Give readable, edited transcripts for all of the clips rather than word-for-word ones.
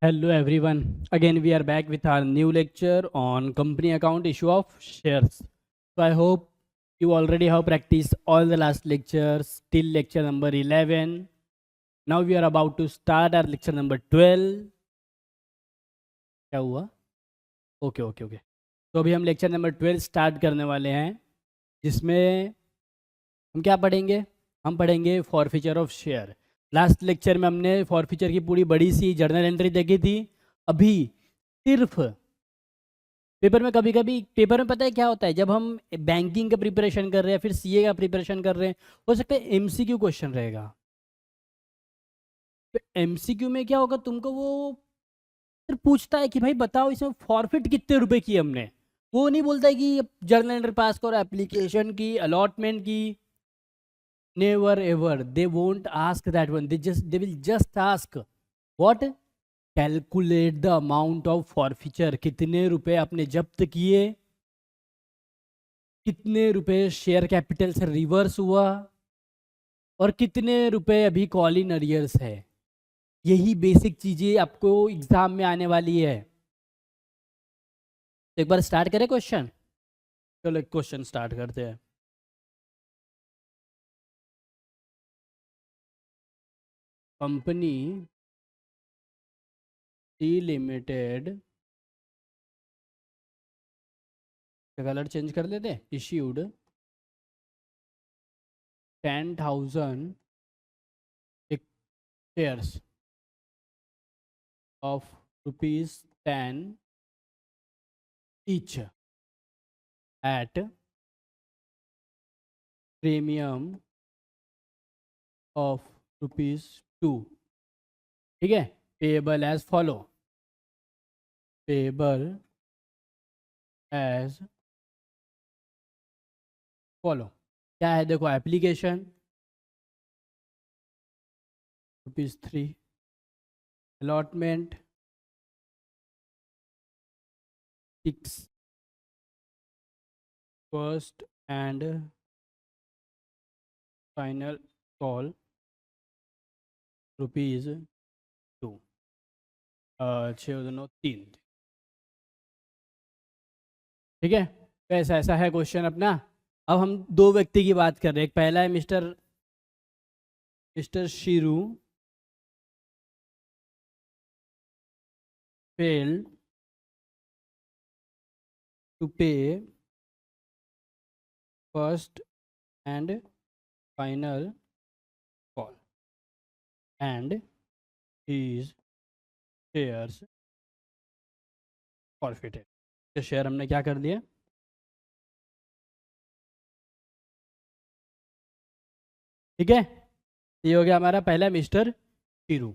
Hello everyone. Again, we are back with our new lecture on company account issue of shares. So I hope you already have practiced all the last lectures till lecture number 11. Now we are about to start our lecture number 12. क्या हुआ? Okay. तो अभी हम lecture number 12 start करने वाले हैं, जिसमें हम क्या पढ़ेंगे? हम पढ़ेंगे forfeiture of share. Last lecture में हमने फॉरफीचर की पूरी बड़ी सी जर्नल एंट्री देखी थी। अभी सिर्फ पेपर में कभी कभी पेपर में पता है क्या होता है, जब हम बैंकिंग का प्रिपरेशन कर रहे हैं, फिर सीए का प्रिपरेशन कर रहे हैं, हो सकता है एमसीक्यू क्वेश्चन रहेगा। तो एमसीक्यू में क्या होगा, तुमको वो फिर पूछता है कि भाई बताओ इसमें फॉरफिट कितने रुपए की हमने। वो नहीं बोलता है कि जर्नल एंट्री पास करो, एप्लीकेशन की, अलॉटमेंट की। Never ever they won't ask that one, they will just ask what, calculate the amount of forfeiture. कितने रुपए आपने जब्त किए, कितने रुपए शेयर कैपिटल से रिवर्स हुआ, और कितने रुपए अभी कॉल इन अरियर्स है। यही बेसिक चीजें आपको एग्जाम में आने वाली है। तो एक बार स्टार्ट करें क्वेश्चन। चलो एक क्वेश्चन स्टार्ट करते हैं। Company C limited, colour change कर देते, issued 10,000 shares of ₹10 each at premium of ₹2। ठीक है, payable as follow, payable as follow. क्या है देखो, application ₹3, allotment 6, first and final call ₹2, 6 3। ठीक है, तो ऐसा है क्वेश्चन अपना। अब हम दो व्यक्ति की बात कर रहे हैं। एक पहला है mister Shirou failed to pay first and final call and his shares forfeited। तो शेयर हमने क्या कर दिया, ठीक है। ये हो गया हमारा पहला मिस्टर शीरू।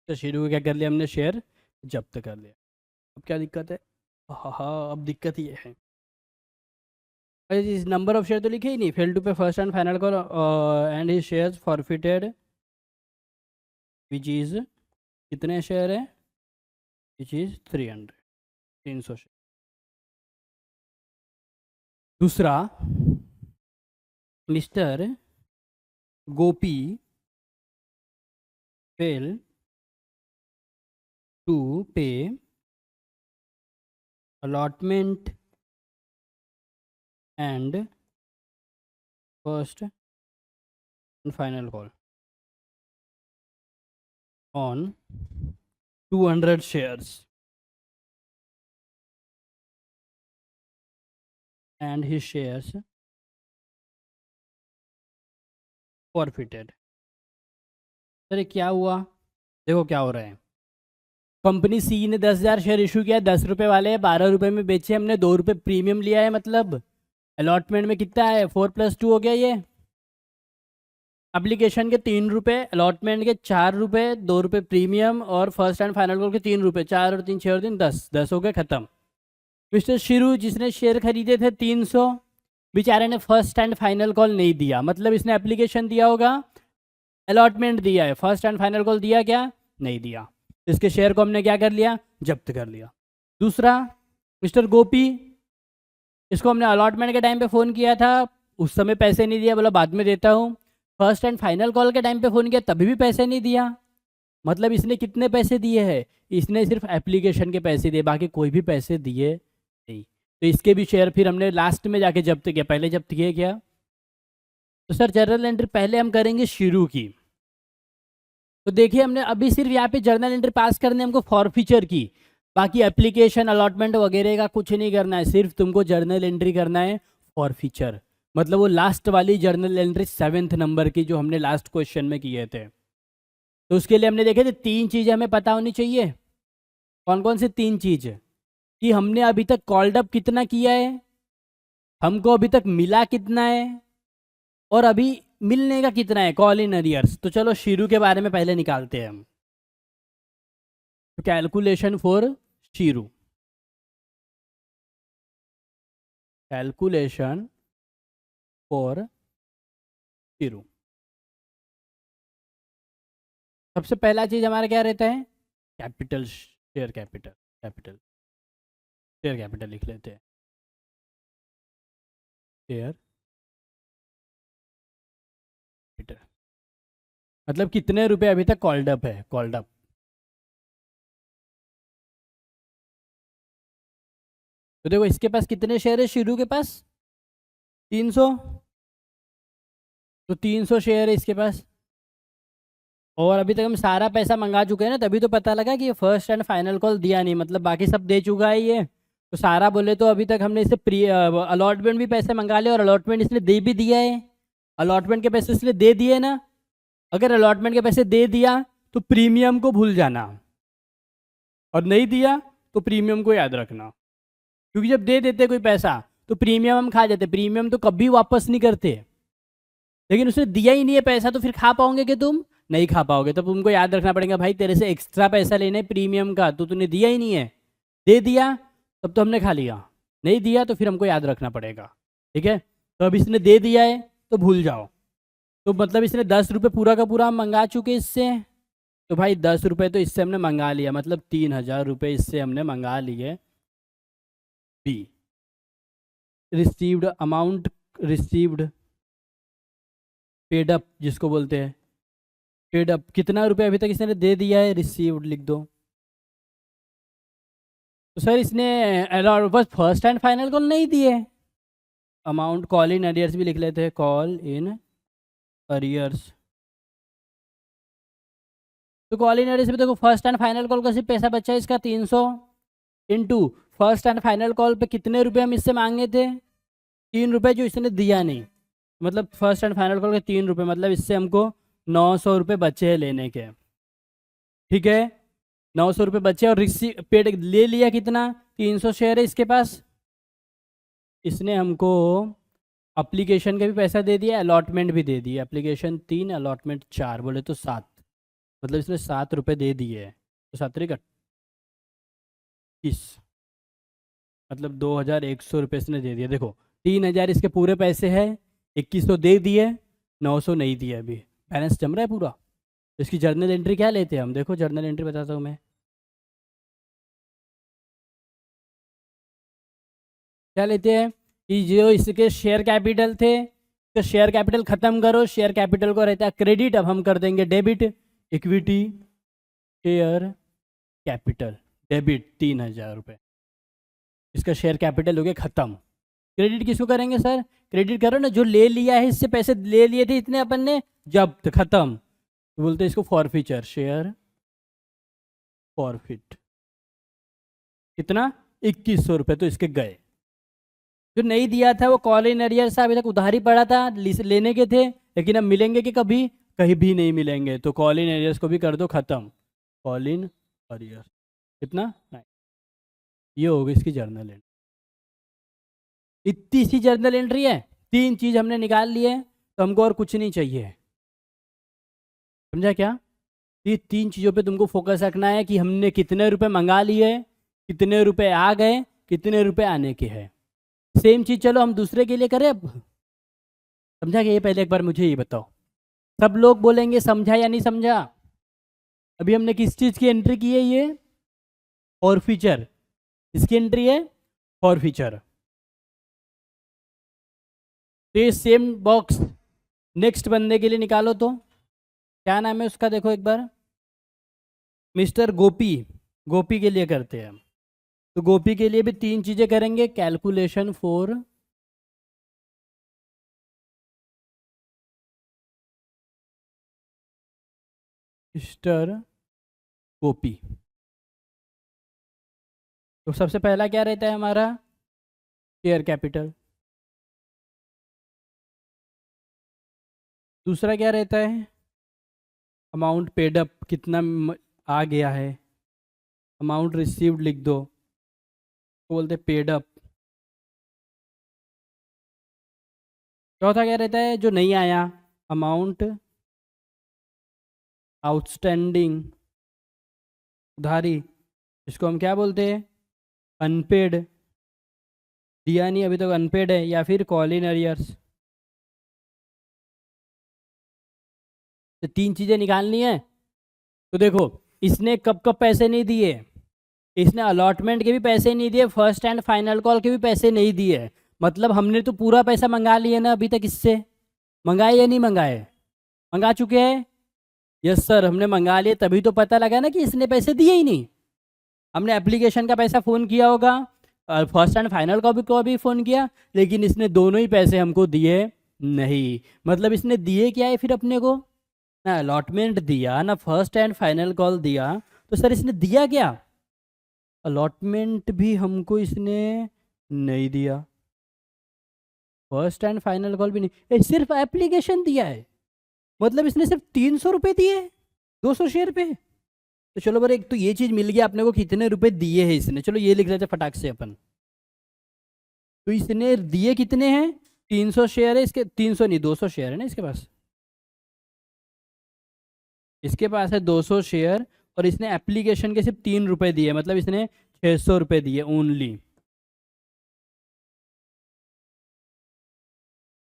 तो शीरू को क्या कर लिया हमने, शेयर जब्त कर लिया। अब क्या दिक्कत है? हाँ, अब दिक्कत ये है, इस नंबर ऑफ शेयर तो लिखे ही नहीं। फेल टू पे first and final call and his shares forfeited, which is कितने शेयर है, विच इज 300 शेयर। दूसरा, मिस्टर गोपी फेल टू पे allotment and first and final call on 200 shares and his shares forfeited। Sir क्या हुआ, देखो क्या हो रहा है। कंपनी सी ने 10,000 शेयर इशू किया, 10 रुपये वाले 12 रुपये में बेचे, हमने 2 रुपये प्रीमियम लिया है। मतलब अलॉटमेंट में कितना है, 4 + 2 हो गया ये। एप्लीकेशन के 3 रुपये, अलॉटमेंट के 4 रुपये, 2 रुपये प्रीमियम, और फर्स्ट एंड फाइनल कॉल के 3 रुपये। 4 और 3 6 और 3 10 हो गए, खत्म। मिस्टर शिरू जिसने शेयर खरीदे थे 300, बेचारे ने फर्स्ट एंड फाइनल कॉल नहीं दिया। मतलब इसने एप्लीकेशन दिया होगा, अलॉटमेंट दिया है, फर्स्ट एंड फाइनल कॉल दिया क्या, नहीं दिया। इसके शेयर को हमने क्या कर लिया, जब्त कर लिया। दूसरा, मिस्टर गोपी, इसको हमने अलॉटमेंट के टाइम पे फ़ोन किया था, उस समय पैसे नहीं दिया, बोला बाद में देता हूँ। फर्स्ट एंड फाइनल कॉल के टाइम पे फ़ोन किया, तभी भी पैसे नहीं दिया। मतलब इसने कितने पैसे दिए हैं, इसने सिर्फ एप्लीकेशन के पैसे दिए, बाकी कोई भी पैसे दिए नहीं। तो इसके भी शेयर फिर हमने लास्ट में जाके जब्त किया, पहले जब्त किए क्या? तो सर जर्नल एंट्री पहले हम करेंगे शुरू की। तो देखिए हमने अभी सिर्फ यहाँ पे जर्नल एंट्री पास करने हमको फॉरफीचर की, बाकी एप्लीकेशन अलॉटमेंट वगैरह का कुछ नहीं करना है, सिर्फ तुमको जर्नल एंट्री करना है फॉरफीचर, मतलब वो लास्ट वाली जर्नल एंट्री 7th नंबर की जो हमने लास्ट क्वेश्चन में किए थे। तो उसके लिए हमने देखे थे 3 चीज़ें हमें पता होनी चाहिए। कौन कौन सी 3 चीज़? कि हमने अभी तक कॉल्ड अप कितना किया है, हमको अभी तक मिला कितना है, और अभी मिलने का कितना है, कॉल इन अरियर्स। तो चलो शीरू के बारे में पहले निकालते हैं हम। Calculation for Shiru, calculation for Shiru. सबसे पहला चीज हमारा क्या रहता है? Capital, share capital, capital share capital लिख लेते हैं, शेयर कैपिटल मतलब कितने रुपए अभी तक कॉल्ड अप है, कॉल्ड अप। तो देखो इसके पास कितने शेयर है, शीरू के पास 300, तो 300 शेयर है इसके पास, और अभी तक हम सारा पैसा मंगा चुके हैं ना, तभी तो पता लगा कि ये फर्स्ट एंड फाइनल कॉल दिया नहीं, मतलब बाकी सब दे चुका है ये। तो सारा बोले तो अभी तक हमने इसे प्री अलॉटमेंट भी पैसे मंगा लिए, और अलॉटमेंट इसने दे भी दिया है, अलॉटमेंट के पैसे इसलिए दे दिए ना। अगर अलॉटमेंट के पैसे दे दिया तो प्रीमियम को भूल जाना, और नहीं दिया तो प्रीमियम को याद रखना, क्योंकि जब दे देते कोई पैसा तो प्रीमियम हम खा जाते, प्रीमियम तो कभी वापस नहीं करते। लेकिन उसने दिया ही नहीं है पैसा, तो फिर खा पाओगे कि तुम? नहीं खा पाओगे। तो तुमको याद रखना पड़ेगा भाई तेरे से एक्स्ट्रा पैसा लेना है प्रीमियम का, तो तूने दिया ही नहीं है, दे दिया तब तो हमने खा लिया, नहीं दिया तो फिर हमको याद रखना पड़ेगा। ठीक है, तो अब इसने दे दिया है तो भूल जाओ। तो मतलब इसने 10 रुपये पूरा का पूरा हम मंगा चुके इससे, तो भाई 10 रुपये तो इससे हमने मंगा लिया, मतलब 3000 रुपये इससे हमने मंगा लिए। B, received amount, received paid up जिसको बोलते हैं, पेड अप कितना रुपए अभी तक इसने दे दिया है, रिसीव्ड लिख दो। तो सर इसने बस फर्स्ट एंड फाइनल कॉल नहीं दिए, अमाउंट कॉल इन अरियर्स भी लिख लेते हैं, कॉल इन अरियर्स। तो कॉल इन अरियर्स में देखो फर्स्ट एंड फाइनल कॉल का सिर्फ पैसा बचा है इसका 300, into first and final call पे कितने रुपए हम इससे मांगे थे, 3 रुपये जो इसने दिया नहीं, मतलब फर्स्ट एंड फाइनल कॉल के 3 रुपये, मतलब इससे हमको 900 रुपये बचे हैं लेने के। ठीक है, 900 रुपये बचे, और रिसीव पेड ले लिया कितना, 300 शेयर है इसके पास। इसने हमको अप्लीकेशन का भी पैसा दे दिया, अलॉटमेंट भी दे दिया, एप्लीकेशन 3 अलॉटमेंट 4, बोले तो 7, मतलब इसने 7 रुपये दे दिए है। तो 7 3 21, मतलब 2100 रुपये इसने दे दिया। देखो 3000 इसके पूरे पैसे हैं, 2100 दे दिए, 900 नहीं दिए, अभी बैलेंस जम रहा है पूरा। तो इसकी जर्नल एंट्री क्या लेते हैं हम, देखो जर्नल एंट्री बताता हूँ मैं, क्या लेते हैं कि जो इसके शेयर कैपिटल थे, तो शेयर कैपिटल खत्म करो, शेयर कैपिटल को रहता है क्रेडिट, अब हम कर देंगे debit, equity share capital debit 3000 रुपये, इसका शेयर कैपिटल हो गया खत्म। क्रेडिट किसको करेंगे सर, क्रेडिट करो ना जो ले लिया है, इससे पैसे ले लिए थे इतने अपन ने, जब्त खत्म, तो बोलते हैं इसको फॉरफीचर, शेयर फॉरफिट। कितना, 2100 रुपये तो इसके गए। जो नहीं दिया था वो कॉल इन अरियर से अभी तक उधार ही पड़ा था, लेने के थे, लेकिन अब मिलेंगे कि कभी, कहीं भी नहीं मिलेंगे, तो कॉल इन अरियर्स को भी कर दो खत्म, कॉल इन अरियर कितना, नहीं। ये होगी इसकी जर्नल एंट्री, इतनी सी जर्नल एंट्री है, 3 चीज हमने निकाल लिए, तो हमको और कुछ नहीं चाहिए, समझा क्या? ये 3 चीज़ों पे तुमको फोकस रखना है कि हमने कितने रुपए मंगा लिए, कितने रुपए आ गए, कितने रुपए आने के हैं। सेम चीज़ चलो हम दूसरे के लिए करें अब, समझा क्या? ये पहले एक बार मुझे ये बताओ, सब लोग बोलेंगे समझा या नहीं समझा। अभी हमने किस चीज़ की एंट्री की है, ये फॉरफीचर, इसकी एंट्री है फॉरफीचर। तो ये सेम बॉक्स नेक्स्ट बंदे के लिए निकालो, तो क्या नाम है उसका देखो एक बार, मिस्टर गोपी, गोपी के लिए करते हैं। तो गोपी के लिए भी 3 चीज़ें करेंगे। कैलकुलेशन फॉर मिस्टर गोपी। तो सबसे पहला क्या रहता है हमारा, शेयर कैपिटल। दूसरा क्या रहता है, अमाउंट पेड अप, कितना आ गया है। अमाउंट रिसीव्ड लिख दो, बोलते पेड अप। चौथा क्या रहता है, जो नहीं आया, अमाउंट आउटस्टैंडिंग, उधारी। इसको हम क्या बोलते हैं, अनपेड, दिया नहीं अभी तक, अनपेड है, या फिर कॉल इन अरियर्स। तो 3 चीज़ें निकालनी है। तो देखो, इसने कब कब पैसे नहीं दिए, इसने अलॉटमेंट के भी पैसे नहीं दिए, फर्स्ट एंड फाइनल कॉल के भी पैसे नहीं दिए। मतलब हमने तो पूरा पैसा मंगा लिया ना अभी तक, इससे मंगाए या नहीं मंगाए, मंगा चुके हैं। यस सर, हमने मंगा लिए, तभी तो पता लगा ना कि इसने पैसे दिए ही नहीं। हमने एप्लीकेशन का पैसा फ़ोन किया होगा, फर्स्ट एंड फाइनल को भी फ़ोन किया, लेकिन इसने दोनों ही पैसे हमको दिए नहीं। मतलब इसने दिए क्या है फिर अपने को, ना अलॉटमेंट दिया, ना फर्स्ट एंड फाइनल कॉल दिया। तो सर इसने दिया क्या, अलॉटमेंट भी हमको इसने नहीं दिया, फर्स्ट एंड फाइनल कॉल भी नहीं, सिर्फ एप्लीकेशन दिया है। मतलब इसने सिर्फ 300 रुपये दिए 200 शेयर पे। तो चलो बड़े, एक तो ये चीज़ मिल गया अपने को, कितने रुपए दिए हैं इसने। चलो ये लिख लेते फटाक से अपन। तो इसने दिए कितने हैं, 300 शेयर है इसके, 300 नहीं 200 शेयर है ना इसके पास, इसके पास है 200 शेयर, और इसने एप्लीकेशन के सिर्फ 3 रुपए दिए, मतलब इसने 600 रुपये दिए ओनली।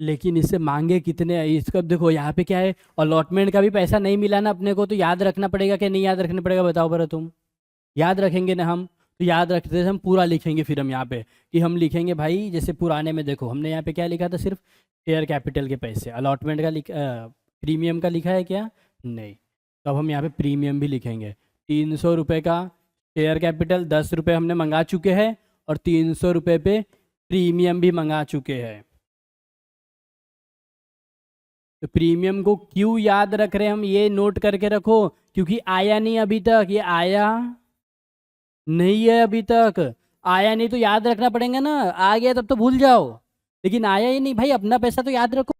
लेकिन इससे मांगे कितने हैं, इसका देखो यहाँ पे क्या है, अलॉटमेंट का भी पैसा नहीं मिला ना अपने को, तो याद रखना पड़ेगा कि नहीं याद रखना पड़ेगा, बताओ बरा तुम। याद रखेंगे ना हम, तो याद रखते थे हम, पूरा लिखेंगे फिर हम यहाँ पे, कि हम लिखेंगे भाई, जैसे पुराने में देखो हमने यहाँ पे क्या लिखा था, सिर्फ शेयर कैपिटल के पैसे, अलॉटमेंट का प्रीमियम का लिखा है क्या, नहीं। तो अब हम यहाँ पे प्रीमियम भी लिखेंगे, 300 रुपये का शेयर कैपिटल, 10 रुपये हमने मंगा चुके हैं, और 300 रुपये पे प्रीमियम भी मंगा चुके हैं। तो प्रीमियम को क्यों याद रख रहे हैं हम, ये नोट करके रखो, क्योंकि आया नहीं अभी तक, ये आया नहीं है अभी तक। आया नहीं तो याद रखना पड़ेगा ना, आ गया तब तो भूल जाओ, लेकिन आया ही नहीं भाई, अपना पैसा तो याद रखो।